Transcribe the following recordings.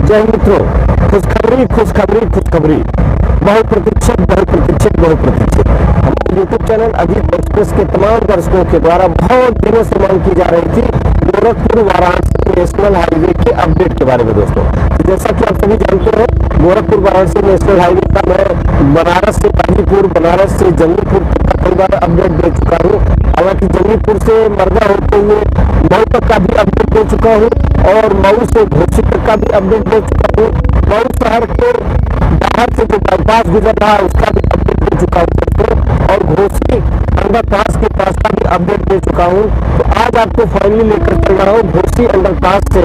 जय मित्रों, खुशखबरी खुशखबरी खुशखबरी, बहुप्रतीक्षित बहुप्रतीक्षित बहुप्रतीक्षित हमारे यूट्यूब चैनल अजीत एक्सप्रेस के तमाम दर्शकों के द्वारा बहुत दिनों से मांग की जा रही थी गोरखपुर वाराणसी नेशनल हाईवे के अपडेट के बारे में। दोस्तों, जैसा कि आप सभी जानते हैं, गोरखपुर वाराणसी नेशनल हाईवे का मैं बनारस से गाजीपुर, बनारस से जंगीपुर कई बार अपडेट दे चुका हूँ। हालांकि जंगीपुर से मरदा होते हुए मऊ तक का भी अपडेट दे चुका हूँ और मऊ से घोसी तक का भी अपडेट दे चुका हूँ। मऊ शहर के बाहर से जो बाईपास गुजर रहा है उसका भी अपडेट दे चुका हूँ और घोसी अंडरपास के पास का भी अपडेट दे चुका हूँ। तो आज आपको फाइनली लेकर चल रहा हूँ घोसी अंडरपास से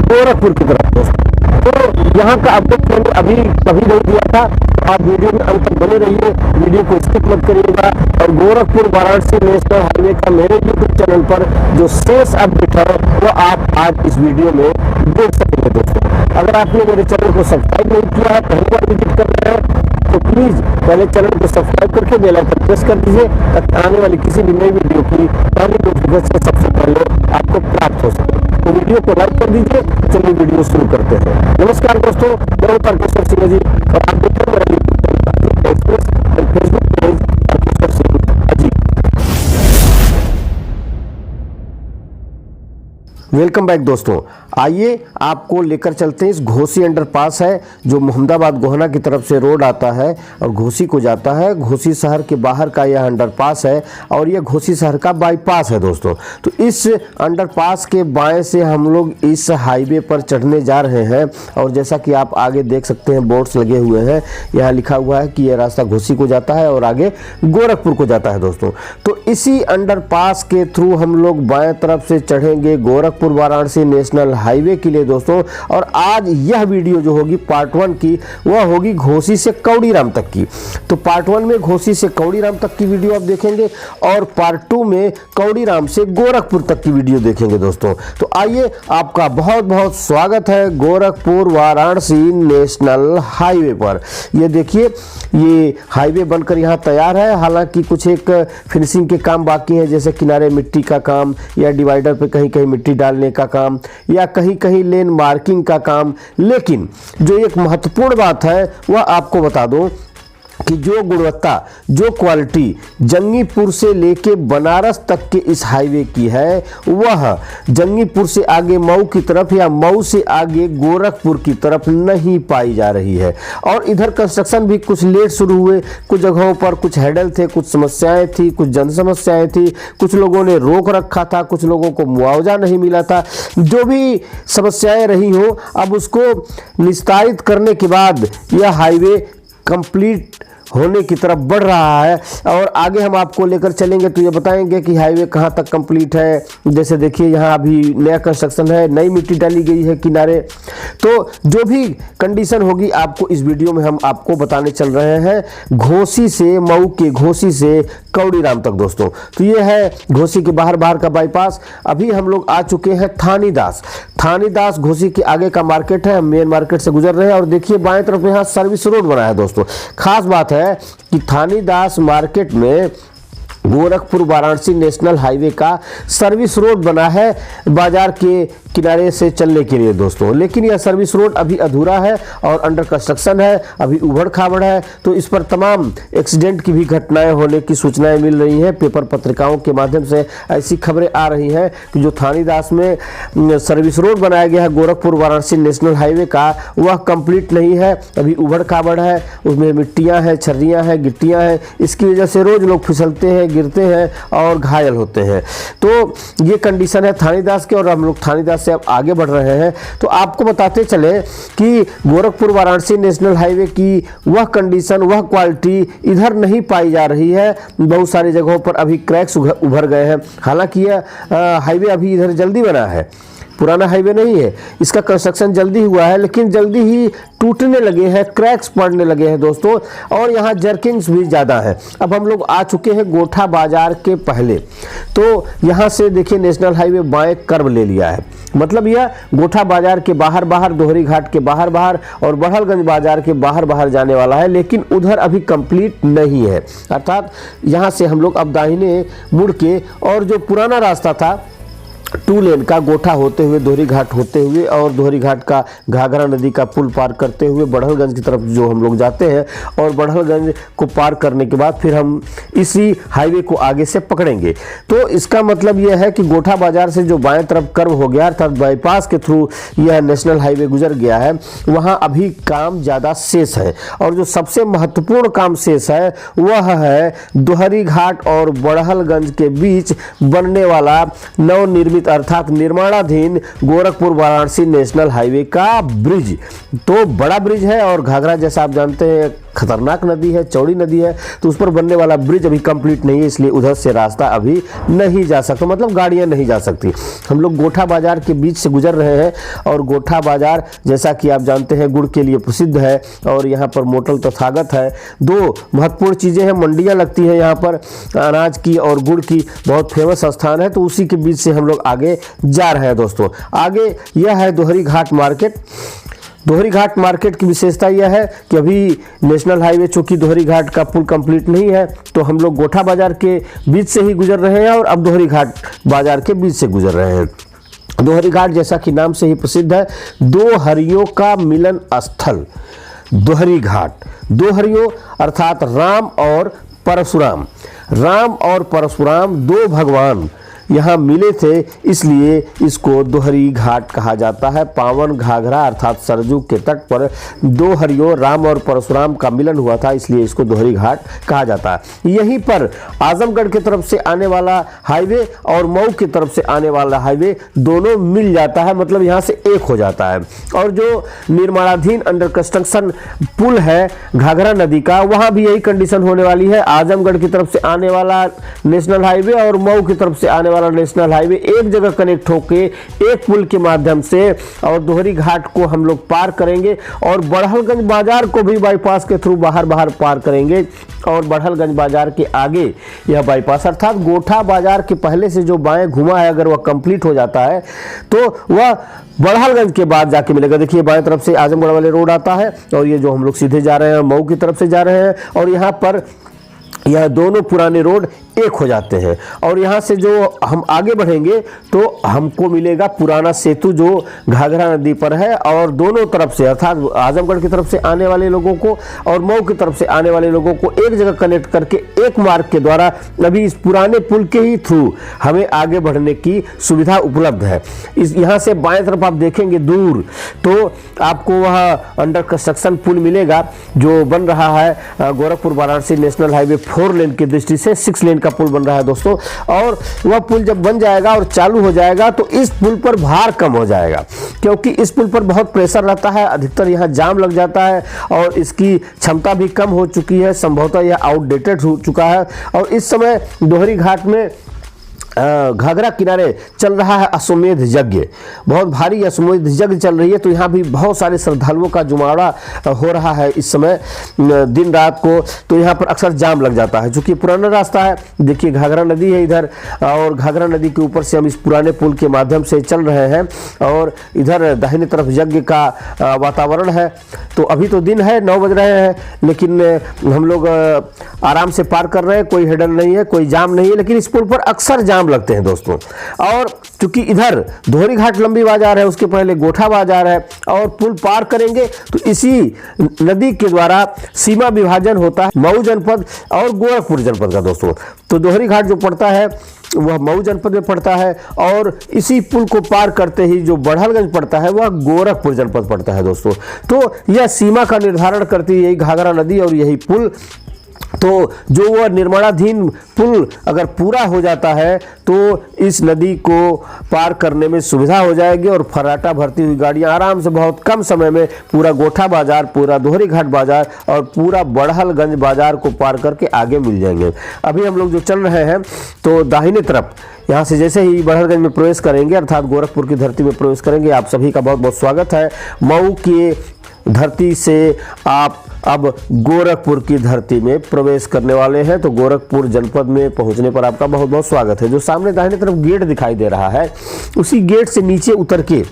गोरखपुर की तरफ। दोस्तों, तो यहाँ का अपडेट मैंने अभी कभी नहीं दिया था, तो आप वीडियो में अंत तक बने रहिए, वीडियो को स्किप मत करिएगा। और गोरखपुर वाराणसी नेशनल हाईवे का मेरे यूट्यूब चैनल पर जो शेष अपडेट है वो आप आज इस वीडियो में देख सकेंगे। दोस्तों, अगर आपने मेरे चैनल को सब्सक्राइब नहीं किया है, पहली बार विजिट कर रहे हैं, तो प्लीज पहले चैनल को सब्सक्राइब करके बेल आइकन प्रेस कर दीजिए ताकि आने वाली किसी भी नई वीडियो की पहली नोटिफिकेशन सबसे पहले आपको प्राप्त हो सके। तो वीडियो को लाइक कर दीजिए। चलिए वीडियो शुरू करते हैं। नमस्कार दोस्तों, मैं तारकेश्वर सिंह जी और आप देख रहे हैं मेरा यूट्यूब चैनल एक्सप्रेस और Facebook page Tarkeshwar Singh Ajit. Welcome back दोस्तों, आइए आपको लेकर चलते हैं। इस घोसी अंडरपास है जो मोहम्मदाबाद गोहना की तरफ से रोड आता है और घोसी को जाता है। घोसी शहर के बाहर का यह अंडरपास है और यह घोसी शहर का बाईपास है। दोस्तों, तो इस अंडरपास के बाएं से हम लोग इस हाईवे पर चढ़ने जा रहे हैं और जैसा कि आप आगे देख सकते हैं बोर्ड्स लगे हुए हैं, यहाँ लिखा हुआ है कि यह रास्ता घोसी को जाता है और आगे गोरखपुर को जाता है। दोस्तों, तो इसी अंडरपास के थ्रू हम लोग बाएं तरफ से चढ़ेंगे गोरखपुर वाराणसी नेशनल हाईवे के लिए। दोस्तों, और आज यह वीडियो जो होगी पार्ट 1 की, वह होगी घोसी से कौड़ीराम तक की। तो पार्ट 1 में घोसी से कौड़ीराम तक की वीडियो आप देखेंगे और पार्ट 2 में कौड़ीराम से गोरखपुर तक की वीडियो देखेंगे। दोस्तों, तो आइए, आपका बहुत बहुत स्वागत है गोरखपुर वाराणसी नेशनल हाईवे पर। ये देखिए, ये हाईवे बनकर यहाँ तैयार है। हालांकि कुछ एक फिनिशिंग के काम बाकी हैं, जैसे किनारे मिट्टी का काम या डिवाइडर पे कहीं कहीं मिट्टी डालने का काम या कहीं कहीं लेन मार्किंग का काम। लेकिन जो एक महत्वपूर्ण बात है वह आपको बता दूं कि जो गुणवत्ता, जो क्वालिटी जंगीपुर से लेके बनारस तक के इस हाईवे की है, वह जंगीपुर से आगे मऊ की तरफ या मऊ से आगे गोरखपुर की तरफ नहीं पाई जा रही है। और इधर कंस्ट्रक्शन भी कुछ लेट शुरू हुए, कुछ जगहों पर कुछ हैडल थे, कुछ समस्याएं थी, कुछ जन समस्याएं थी, कुछ लोगों ने रोक रखा था, कुछ लोगों को मुआवजा नहीं मिला था। जो भी समस्याएं रही हो, अब उसको निस्तारित करने के बाद यह हाईवे कंप्लीट होने की तरफ बढ़ रहा है। और आगे हम आपको लेकर चलेंगे तो ये बताएंगे कि हाईवे कहाँ तक कंप्लीट है। जैसे देखिए, यहाँ अभी नया कंस्ट्रक्शन है, नई मिट्टी डाली गई है किनारे। तो जो भी कंडीशन होगी आपको इस वीडियो में हम आपको बताने चल रहे हैं घोसी से, मऊ के घोसी से कौड़ीराम तक। दोस्तों, तो ये है घोसी के बाहर का बाईपास। अभी हम लोग आ चुके हैं थानीदास घोसी के आगे का मार्केट है। हम मेन मार्केट से गुजर रहे हैं और देखिए बाएं तरफ यहाँ सर्विस रोड बना है। दोस्तों, खास बात है कि थानीदास मार्केट में गोरखपुर वाराणसी नेशनल हाईवे का सर्विस रोड बना है बाजार के किनारे से चलने के लिए। दोस्तों, लेकिन यह सर्विस रोड अभी अधूरा है और अंडर कंस्ट्रक्शन है, अभी उबड़ खाबड़ है। तो इस पर तमाम एक्सीडेंट की भी घटनाएं होने की सूचनाएं मिल रही हैं। पेपर पत्रिकाओं के माध्यम से ऐसी खबरें आ रही हैं कि जो थानीदास में सर्विस रोड बनाया गया है गोरखपुर वाराणसी नेशनल हाईवे का, वह कंप्लीट नहीं है, अभी उबड़ खाबड़ है, उसमें मिट्टियाँ हैं, छर्रियाँ हैं, गिट्टियाँ हैं। इसकी वजह से रोज लोग फिसलते हैं, गिरते हैं और घायल होते हैं। तो ये कंडीशन है थानीदास के और हम लोग थानीदास से अब आगे बढ़ रहे हैं। तो आपको बताते चले कि गोरखपुर वाराणसी नेशनल हाईवे की वह कंडीशन, वह क्वालिटी इधर नहीं पाई जा रही है। बहुत सारी जगहों पर अभी क्रैक्स उभर गए हैं। हालांकि यह हाईवे अभी इधर जल्दी बना है, पुराना हाईवे नहीं है। इसका कंस्ट्रक्शन जल्दी हुआ है लेकिन जल्दी ही टूटने लगे हैं, क्रैक्स पड़ने लगे हैं। दोस्तों, और यहाँ जर्किंग्स भी ज़्यादा है। अब हम लोग आ चुके हैं गोठा बाजार के पहले। तो यहाँ से देखिए नेशनल हाईवे बाएं कर्व ले लिया है, मतलब यह गोठा बाजार के बाहर दोहरी घाट के बाहर और बड़हलगंज बाजार के बाहर जाने वाला है। लेकिन उधर अभी कंप्लीट नहीं है, अर्थात यहाँ से हम लोग अब दाहिने मुड़ के और जो पुराना रास्ता था 2 लेन का गोठा होते हुए दोहरी घाट होते हुए और दोहरी घाट का घाघरा नदी का पुल पार करते हुए बढ़लगंज की तरफ जो हम लोग जाते हैं और बढ़लगंज को पार करने के बाद फिर हम इसी हाईवे को आगे से पकड़ेंगे। तो इसका मतलब यह है कि गोठा बाजार से जो बाएं तरफ कर्व हो गया अर्थात बाईपास के थ्रू यह नेशनल हाईवे गुजर गया है, वहां अभी काम ज़्यादा शेष है। और जो सबसे महत्वपूर्ण काम शेष है वह है दोहरी घाट और बढ़लगंज के बीच बनने वाला नवनिर्मित अर्थात निर्माणाधीन गोरखपुर वाराणसी नेशनल हाईवे का ब्रिज। तो बड़ा ब्रिज है और घाघरा जैसा आप जानते हैं खतरनाक नदी है, चौड़ी नदी है, तो उस पर बनने वाला ब्रिज अभी कंप्लीट नहीं है, इसलिए उधर से रास्ता अभी नहीं जा सकता, मतलब गाड़ियां नहीं जा सकती। हम लोग गोठा बाजार के बीच से गुजर रहे हैं और गोठा बाजार जैसा कि आप जानते हैं गुड़ के लिए प्रसिद्ध है और यहाँ पर मोटल तथागत है। 2 महत्वपूर्ण चीज़ें हैं, मंडियाँ लगती हैं यहाँ पर अनाज की और गुड़ की, बहुत फेमस स्थान है, तो उसी के बीच से हम लोग आगे जा रहे हैं दोस्तों। आगे यह है दोहरी घाट मार्केट। दोहरी घाट मार्केट की विशेषता यह है कि अभी नेशनल हाईवे चूंकि दोहरी घाट का पुल कंप्लीट नहीं है, तो हम लोग गोठा बाजार के बीच से ही गुजर रहे हैं और अब दोहरी घाट बाजार के बीच से गुजर रहे हैं। दोहरी घाट जैसा कि नाम से ही प्रसिद्ध है, 2 हरियों का मिलन स्थल दोहरी घाट। 2 हरियों अर्थात राम और परशुराम। राम और परशुराम 2 भगवान यहाँ मिले थे, इसलिए इसको दोहरी घाट कहा जाता है। पावन घाघरा अर्थात सरजू के तट पर 2 हरियों राम और परशुराम का मिलन हुआ था, इसलिए इसको दोहरी घाट कहा जाता है। यहीं पर आजमगढ़ की तरफ से आने वाला हाईवे और मऊ की तरफ से आने वाला हाईवे दोनों मिल जाता है, मतलब यहाँ से एक हो जाता है। और जो निर्माणाधीन अंडर कंस्ट्रक्शन पुल है घाघरा नदी का, वहाँ भी यही कंडीशन होने वाली है। आजमगढ़ की तरफ से आने वाला नेशनल हाईवे और मऊ की तरफ से आने नेशनल हाईवे एक जगह कनेक्ट होके एक पुल के माध्यम से और दोहरी घाट को हम लोग पार करेंगे और बढ़लगंज बाजार को भी बाईपास के थ्रू बाहर पार करेंगे। और बढ़लगंज बाजार के आगे यह बाईपास अर्थात गोठा बाजार के पहले से जो बाएं घुमा है, अगर वह कंप्लीट हो जाता है तो वह बढ़लगंज के बाद जाके मिलेगा। देखिए बाएं तरफ से आजमगढ़ वाले रोड आता है और ये जो हम लोग सीधे जा रहे हैं मऊ की तरफ से जा रहे हैं और यहाँ पर यह दोनों पुराने रोड एक हो जाते हैं। और यहाँ से जो हम आगे बढ़ेंगे तो हमको मिलेगा पुराना सेतु जो घाघरा नदी पर है और दोनों तरफ से अर्थात आजमगढ़ की तरफ से आने वाले लोगों को और मऊ की तरफ से आने वाले लोगों को एक जगह कनेक्ट करके एक मार्ग के द्वारा अभी इस पुराने पुल के ही थ्रू हमें आगे बढ़ने की सुविधा उपलब्ध है। इस यहाँ से बाएं तरफ आप देखेंगे दूर तो आपको वहाँ अंडर कंस्ट्रक्शन पुल मिलेगा जो बन रहा है गोरखपुर वाराणसी नेशनल हाईवे 4 लेन की दृष्टि से 6 लेन का पुल बन रहा है दोस्तों। और वह पुल जब बन जाएगा और चालू हो जाएगा तो इस पुल पर भार कम हो जाएगा, क्योंकि इस पुल पर बहुत प्रेशर रहता है, अधिकतर यहाँ जाम लग जाता है और इसकी क्षमता भी कम हो चुकी है, संभवतः यह आउटडेटेड हो चुका है। और इस समय दोहरी घाट में घाघरा किनारे चल रहा है अश्वमेध यज्ञ, बहुत भारी अश्वमेध यज्ञ चल रही है, तो यहाँ भी बहुत सारे श्रद्धालुओं का जुमावड़ा हो रहा है इस समय दिन रात को, तो यहाँ पर अक्सर जाम लग जाता है। चूंकि पुराना रास्ता है, देखिए घाघरा नदी है इधर और घाघरा नदी के ऊपर से हम इस पुराने पुल के माध्यम से चल रहे हैं और इधर दाहिने तरफ यज्ञ का वातावरण है। तो अभी तो दिन है, 9 बज रहे हैं, लेकिन हम लोग आराम से पार कर रहे हैं, कोई हेडल नहीं है, कोई जाम नहीं है, लेकिन इस पुल पर अक्सर जाम लगते हैं दोस्तों। और चूंकि इधर दोहरी घाट लंबी बाजार है, उसके पहले गोठा बाजार है और पुल पार करेंगे तो इसी नदी के द्वारा सीमा विभाजन होता है मऊ जनपद और गोरखपुर जनपद का दोस्तों। तो दोहरी घाट जो पड़ता है वह मऊ जनपद में पड़ता है और इसी पुल को पार करते ही जो बढ़लगंज पड़ता है वह गोरखपुर जनपद पड़ता है दोस्तों। तो यह सीमा का निर्धारण करती है यही घाघरा नदी और यही पुल। तो जो वह निर्माणाधीन पुल अगर पूरा हो जाता है तो इस नदी को पार करने में सुविधा हो जाएगी और फर्राटा भरती हुई गाड़ियां आराम से बहुत कम समय में पूरा गोठा बाजार, पूरा दोहरी घाट बाजार और पूरा बढ़लगंज बाजार को पार करके आगे मिल जाएंगे। अभी हम लोग जो चल रहे हैं तो दाहिने तरफ यहाँ से जैसे ही बढ़लगंज में प्रवेश करेंगे अर्थात गोरखपुर की धरती में प्रवेश करेंगे, आप सभी का बहुत बहुत स्वागत है। मऊ की धरती से आप अब गोरखपुर की धरती में प्रवेश करने वाले हैं, तो गोरखपुर जनपद में पहुंचने पर आपका बहुत बहुत स्वागत है। जो सामने दाहिने तरफ गेट दिखाई दे रहा है उसी गेट से नीचे उतर के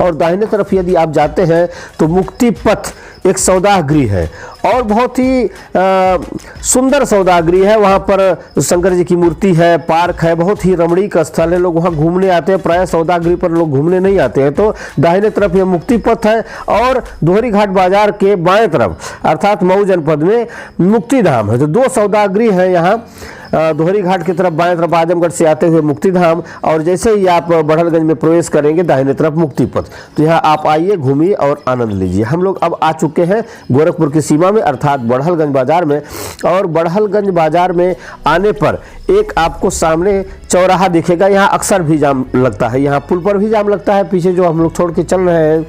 और दाहिने तरफ यदि आप जाते हैं तो मुक्ति पथ एक सौदाह गृह है और बहुत ही सुंदर सौदाह गृह है। वहाँ पर शंकर जी की मूर्ति है, पार्क है, बहुत ही रमणीक स्थल है। लोग वहाँ घूमने आते हैं, प्रायः सौदाह गृह पर लोग घूमने नहीं आते हैं। तो दाहिने तरफ ये मुक्ति पथ है और दोहरी घाट बाजार के बाएं तरफ अर्थात मऊ जनपद में मुक्ति धाम है। तो दो सौदाह गृह है यहाँ दोहरी घाट की तरफ बाएं तरफ आजमगढ़ से आते हुए मुक्ति धाम, और जैसे ही आप बढ़लगंज में प्रवेश करेंगे दाहिने तरफ मुक्ति पथ। तो यहाँ आप आइए, घूमिए और आनंद लीजिए। हम लोग अब आ चुके हैं गोरखपुर की सीमा में अर्थात बढ़लगंज बाजार में, और बढ़लगंज बाजार में आने पर एक आपको सामने चौराहा दिखेगा। यहाँ अक्सर भी जाम लगता है, यहाँ पुल पर भी जाम लगता है, पीछे जो हम लोग छोड़ के चल रहे हैं।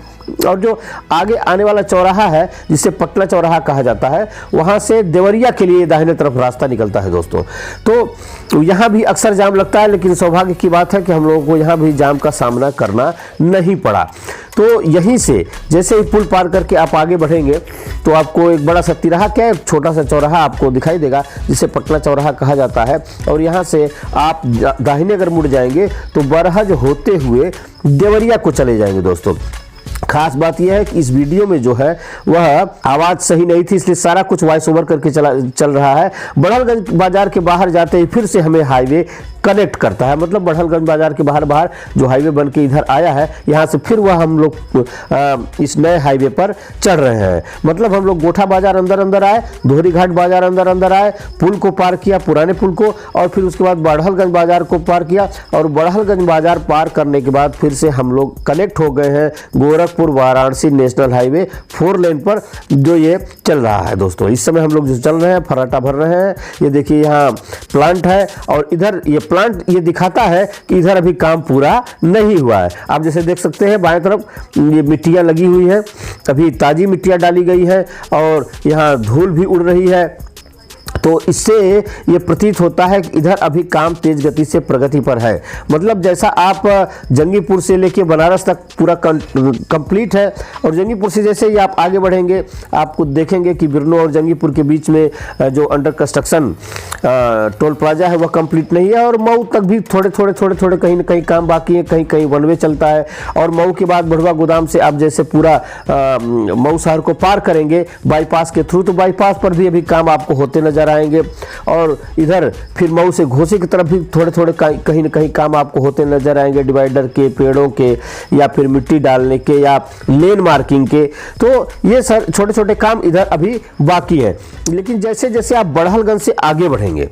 और जो आगे आने वाला चौराहा है जिसे पटना चौराहा कहा जाता है, वहाँ से देवरिया के लिए दाहिने तरफ रास्ता निकलता है दोस्तों। तो यहाँ भी अक्सर जाम लगता है, लेकिन सौभाग्य की बात है कि हम लोगों को यहाँ भी जाम का सामना करना नहीं पड़ा। तो यहीं से जैसे ही पुल पार करके आप आगे बढ़ेंगे तो आपको एक बड़ा सा तिराहा, क्या एक छोटा सा चौराहा आपको दिखाई देगा जिसे पटना चौराहा कहा जाता है। और यहाँ से आप दाहिने अगर मुड़ जाएंगे तो बरहज होते हुए देवरिया को चले जाएंगे दोस्तों। खास बात यह है कि इस वीडियो में जो है वह आवाज सही नहीं थी, इसलिए सारा कुछ वॉइस ओवर करके चल रहा है। बढ़लगंज बाजार के बाहर जाते ही फिर से हमें हाईवे कनेक्ट करता है, मतलब बढ़लगंज बाजार के बाहर जो हाईवे बन के इधर आया है, यहाँ से फिर वह हम लोग इस नए हाईवे पर चढ़ रहे हैं। मतलब हम लोग गोठा बाजार अंदर आए, दोहरी घाट बाजार अंदर आए, पुल को पार किया, पुराने पुल को, और फिर उसके बाद बढ़लगंज बाजार को पार किया। और बढ़लगंज बाजार पार करने के बाद फिर से हम लोग कनेक्ट हो गए हैं गोरखपुर वाराणसी नेशनल हाईवे 4 लेन पर, जो ये चल रहा है दोस्तों। इस समय हम लोग जो चल रहे हैं, फर्राटा भर रहे हैं। ये देखिए यहाँ प्लांट है, और इधर ये प्लांट ये दिखाता है कि इधर अभी काम पूरा नहीं हुआ है। आप जैसे देख सकते हैं बाएं तरफ ये मिट्टियां लगी हुई हैं, अभी ताजी मिट्टियां डाली गई है और यहाँ धूल भी उड़ रही है। तो इससे ये प्रतीत होता है कि इधर अभी काम तेज गति से प्रगति पर है। मतलब जैसा आप जंगीपुर से लेके बनारस तक पूरा कंप्लीट है, और जंगीपुर से जैसे ही आप आगे बढ़ेंगे आपको देखेंगे कि बिरनो और जंगीपुर के बीच में जो अंडर कंस्ट्रक्शन टोल प्लाजा है वह कंप्लीट नहीं है। और मऊ तक भी थोड़े कहीं ना कहीं काम बाकी है, कहीं कहीं वन वे चलता है। और मऊ के बाद बढ़वा गोदाम से आप जैसे पूरा मऊ शहर को पार करेंगे बाईपास के थ्रू, तो बाईपास पर भी अभी काम आपको होते नजर आएंगे। और इधर फिर मऊ से घोसी की तरफ भी थोड़े कहीं न कहीं काम आपको होते नजर आएंगे, डिवाइडर के, पेड़ों के, या फिर मिट्टी डालने के, या लेन मार्किंग के। तो ये सर छोटे काम इधर अभी बाकी है। लेकिन जैसे जैसे आप बढ़लगंज से आगे बढ़ेंगे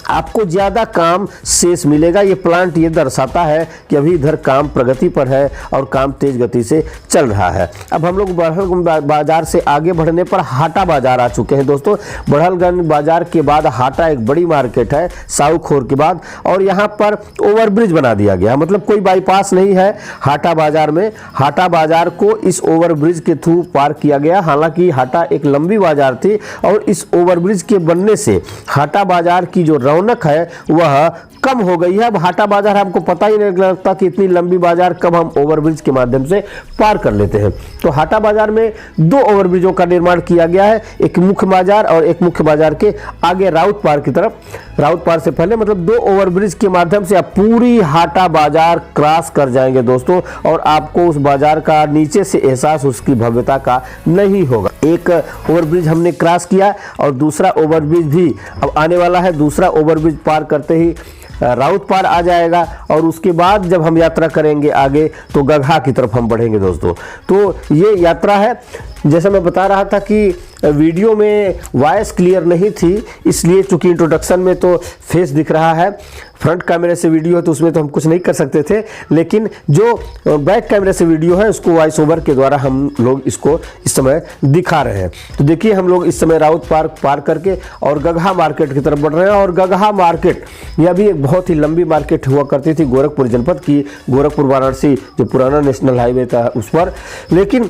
आपको ज्यादा काम शेष मिलेगा। ये प्लांट ये दर्शाता है कि अभी इधर काम प्रगति पर है और काम तेज गति से चल रहा है। अब हम लोग बढ़लगंज बाजार से आगे बढ़ने पर हाटा बाजार आ चुके हैं दोस्तों। बढ़लगंज बाजार के बाद हाटा एक बड़ी मार्केट है साउखोर के बाद, और यहाँ पर ओवरब्रिज बना दिया गया, मतलब कोई बाईपास नहीं है हाटा बाजार में। हाटा बाजार को इस ओवरब्रिज के थ्रू पार किया गया। हालांकि हाटा एक लंबी बाजार थी और इस ओवरब्रिज के बनने से हाटा बाजार की जो रौनक है वह कम हो गई है। अब हाटा बाजार हमको पता ही नहीं लगता कि इतनी लंबी बाजार कब हम ओवरब्रिज के माध्यम से पार कर लेते हैं। तो हाटा बाजार में 2 ओवरब्रिजों का निर्माण किया गया है, एक मुख्य बाजार और एक मुख्य बाजार के आगे राउत पार की तरफ। राउत पार से पहले मतलब 2 ओवरब्रिज के माध्यम से आप पूरी हाटा बाजार क्रॉस कर जाएंगे दोस्तों, और आपको उस बाजार का नीचे से एहसास उसकी भव्यता का नहीं होगा। एक ओवरब्रिज हमने क्रॉस किया और दूसरा ओवरब्रिज भी अब आने वाला है। दूसरा ओवरब्रिज पार करते ही राउत पार आ जाएगा, और उसके बाद जब हम यात्रा करेंगे आगे तो गगहा की तरफ हम बढ़ेंगे दोस्तों। तो ये यात्रा है। जैसा मैं बता रहा था कि वीडियो में वॉइस क्लियर नहीं थी, इसलिए चूंकि इंट्रोडक्शन में तो फेस दिख रहा है, फ्रंट कैमरे से वीडियो है तो उसमें तो हम कुछ नहीं कर सकते थे, लेकिन जो बैक कैमरे से वीडियो है उसको वॉइस ओवर के द्वारा हम लोग इसको इस समय दिखा रहे हैं। तो देखिए हम लोग इस समय राउत पार करके और गगहा मार्केट की तरफ बढ़ रहे हैं। और गगहा मार्केट यह भी एक बहुत ही लंबी मार्केट हुआ करती थी गोरखपुर जनपद की, गोरखपुर वाराणसी जो पुराना नेशनल हाईवे था उस पर। लेकिन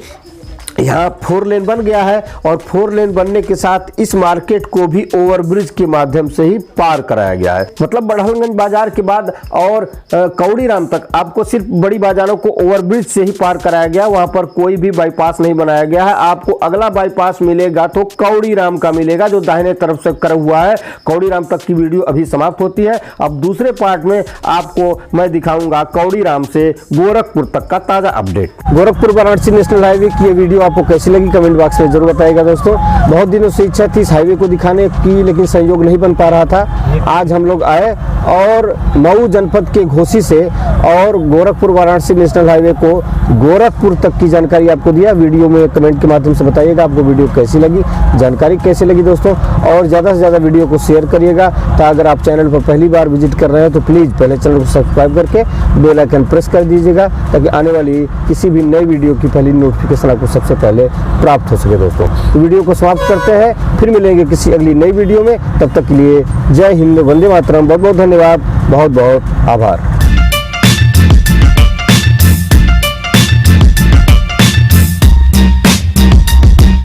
यहाँ 4 लेन बन गया है और 4 लेन बनने के साथ इस मार्केट को भी ओवरब्रिज के माध्यम से ही पार कराया गया है। मतलब बढ़लगंज बाजार के बाद और कौड़ीराम तक आपको सिर्फ बड़ी बाजारों को ओवरब्रिज से ही पार कराया गया, वहां पर कोई भी बाईपास नहीं बनाया गया है। आपको अगला बाईपास मिलेगा तो कौड़ीराम का मिलेगा, जो दाहिने तरफ से कर हुआ है। कौड़ीराम तक की वीडियो अभी समाप्त होती है। अब दूसरे पार्ट में आपको मैं दिखाऊंगा कौड़ीराम से गोरखपुर तक का ताजा update. Gorakhpur Varanasi national highway की ये वीडियो आपको कैसी लगी कमेंट बॉक्स में जरूर बताइएगा दोस्तों। बहुत दिनों से इच्छा थी इस हाईवे को दिखाने की, लेकिन संयोग नहीं बन पा रहा था। आज हम लोग आए और मऊ जनपद के घोसी से और गोरखपुर वाराणसी नेशनल हाईवे को गोरखपुर तक की जानकारी आपको दिया। वीडियो में कमेंट के माध्यम से बताइएगा आपको वीडियो कैसी लगी, जानकारी कैसी लगी दोस्तों, और ज़्यादा से ज़्यादा वीडियो को शेयर करिएगा। तो अगर आप चैनल पर पहली बार विजिट कर रहे हैं तो प्लीज़ पहले चैनल को सब्सक्राइब करके बेल आइकन प्रेस कर दीजिएगा, ताकि आने वाली किसी भी नई वीडियो की पहली नोटिफिकेशन आपको सबसे पहले प्राप्त हो सके दोस्तों। तो वीडियो को समाप्त करते हैं, फिर मिलेंगे किसी अगली नई वीडियो में। तब तक के लिए जय हिंद, वंदे मातरम, बहुत बहुत धन्यवाद, बहुत बहुत आभार।